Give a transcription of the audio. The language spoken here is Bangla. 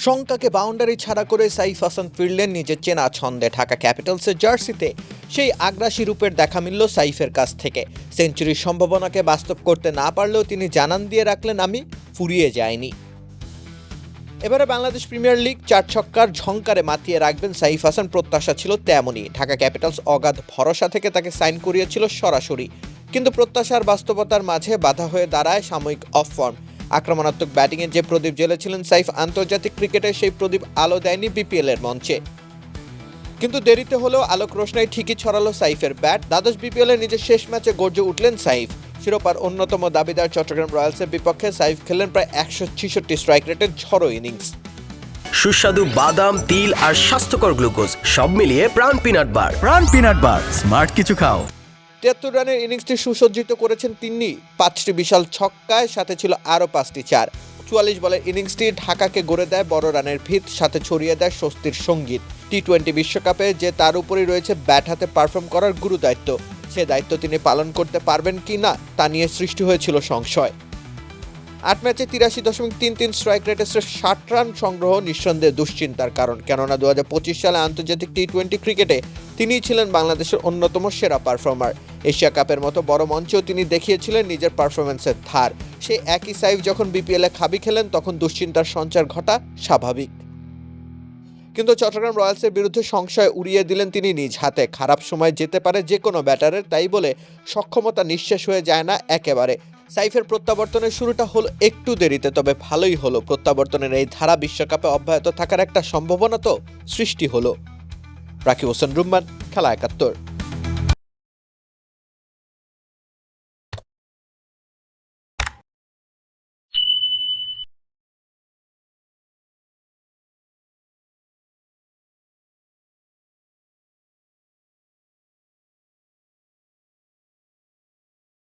শঙ্কাকে বাউন্ডারি ছাড়া করে সাইফ হাসান ফিরলেন নিজের চেনা ছন্দে। ঢাকা ক্যাপিটালসের জার্সিতে সেই আগ্রাসী রূপের দেখা মিলল সাইফের কাছ থেকে। সেঞ্চুরির সম্ভাবনাকে বাস্তব করতে না পারলেও তিনি জানান দিয়ে রাখলেন, আমি ফুরিয়ে যাইনি। এবারে বাংলাদেশ প্রিমিয়ার লিগ 4 ছক্কার ঝংকারে মাতিয়ে রাখবেন সাইফ হাসান, প্রত্যাশা ছিল তেমনই। ঢাকা ক্যাপিটালস অগাধ ভরসা থেকে তাকে সাইন করিয়েছিল সরাসরি, কিন্তু প্রত্যাশার বাস্তবতার মাঝে বাধা হয়ে দাঁড়ায় সাময়িক অফ ফর্ম। আক্রমণাত্মক ব্যাটিংয়ে যে প্রদীপ জ্বেলেছিলেন সাইফ, আন্তর্জাতিক ক্রিকেটে সেই প্রদীপ আলো দেয়নি বিপিএল এর মঞ্চে। কিন্তু দেরিতে হলেও আলোক রোশনাই ঠিকই ছড়ালো সাইফের ব্যাট। দ্বাদশ বিপিএল এর নিজের শেষ ম্যাচে গর্জে উঠলেন সাইফ। শিরোপার অন্যতম দাবিদার চট্টগ্রাম রয়্যালসের বিপক্ষে সাইফ খেললেন প্রায় 166 স্ট্রাইক রেটের ঝড়ো ইনিংস। সুস্বাদু বাদাম, তিল আর স্বাস্থ্যকর গ্লুকোজ সব মিলিয়ে প্রাণ পিনাট বার। প্রাণ পিনাট বার, স্মার্ট কিছু খাও। 73 রানের ইনিংসটি সুসজ্জিত করেছেন তিনি 5টি বিশাল ছক্কায়, সাথে ছিল আরও 5টি চার। 44 বলের ইনিংসটি ঢাকাকে গড়ে দেয় বড় রানের ভিত, সাথে ছড়িয়ে দেয় স্বস্তির সঙ্গীত। টি-20 বিশ্বকাপে যে তার উপরই রয়েছে ব্যাট হাতে পারফর্ম করার গুরু দায়িত্ব, সে দায়িত্ব তিনি পালন করতে পারবেন কি না তা নিয়ে সৃষ্টি হয়েছিল সংশয়। 8 ম্যাচে 83.33 স্ট্রাইক রেটে 60 রান সংগ্রহ নিঃসন্দেহে দুশ্চিন্তার কারণ, কেননা 2025 সালে আন্তর্জাতিক টি-20 ক্রিকেটে তিনিই ছিলেন বাংলাদেশের অন্যতম সেরা পারফর্মার। এশিয়া কাপের মতো বড় মঞ্চেও তিনি দেখিয়েছিলেন নিজের পারফরম্যান্সের ধার। সেই একই সাইফ যখন বিপিএলে খাবি খেলেন, তখন দুশ্চিন্তার সঞ্চার ঘটা স্বাভাবিক। কিন্তু চট্টগ্রাম রয়্যালসের বিরুদ্ধে সংশয় উড়িয়ে দিলেন তিনি নিজ হাতে। খারাপ সময় যেতে পারে যে কোনো ব্যাটারের, তাই বলে সক্ষমতা নিঃশেষ হয়ে যায় না একেবারে। সাইফের প্রত্যাবর্তনের শুরুটা হলো একটু দেরিতে, তবে ভালোই হলো। প্রত্যাবর্তনের এই ধারা বিশ্বকাপে অব্যাহত থাকার একটা সম্ভাবনা তো সৃষ্টি হলো। রাকিব হোসেন রুম্মান, খেলা 71।